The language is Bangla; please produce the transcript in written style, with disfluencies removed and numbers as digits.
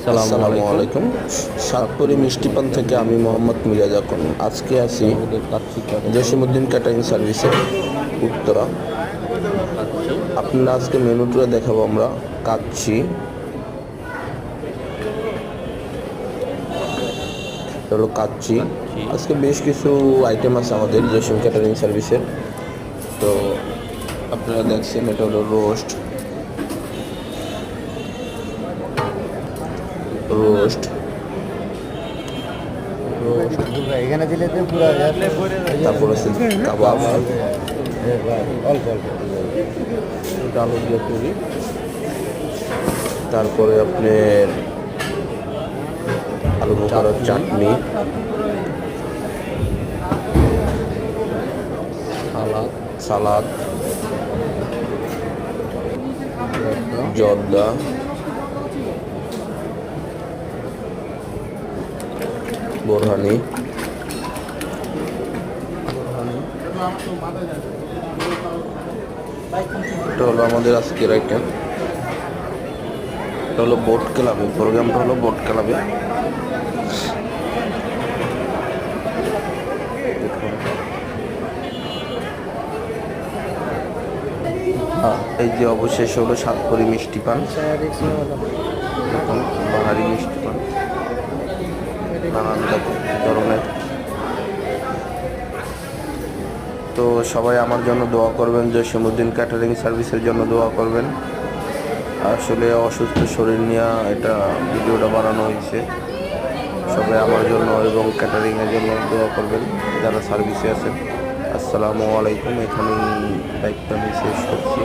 আসসালামু আলাইকুম। সাতপুরি মিষ্টি পান থেকে আমি মোহাম্মদ মিরাজ আকন। আজকে আছি জসিমউদ্দিন ক্যাটারিং সার্ভিসে উত্তরা। আপনারা আজকে মেনুটা দেখাবো আমরা। কাচ্চি, হলো কাচ্চি। আজকে বেশ কিছু আইটেম আছে আমাদের জসিম ক্যাটারিং সার্ভিসের। তো আপনারা দেখছেন, এটা হলো রোস্ট, রোস্ট এখানে দিলে তো পুরো তারপর আছে কাবাব, অল্প অল্প আলু দিয়ে তৈরি। তারপরে আপনার আলু বোখারার চাটনি, সালাদ, জর্দা, বোরহানি, এটা হলো আমাদের আজকের আইটেম। এটা হলো বোট ক্লাবে, প্রোগ্রামটা হলো বোট ক্লাবে। এই যে অবশেষে হলো সাতপুরি মিষ্টি পান, বাহারি মিষ্টি পান, নানান ধরনের। তো সবাই আমার জন্য দোয়া করবেন, জসিমউদ্দিন ক্যাটারিং সার্ভিসের জন্য দোয়া করবেন। আসলে অসুস্থ শরীর নিয়ে এটা ভিডিওটা বানানো হয়েছে। সবাই আমার জন্য এবং ক্যাটারিংয়ের জন্য দোয়া করবেন যারা সার্ভিসে আছেন। আসসালামু আলাইকুম। এখানেই দায়িত্ব আমি শেষ করছি।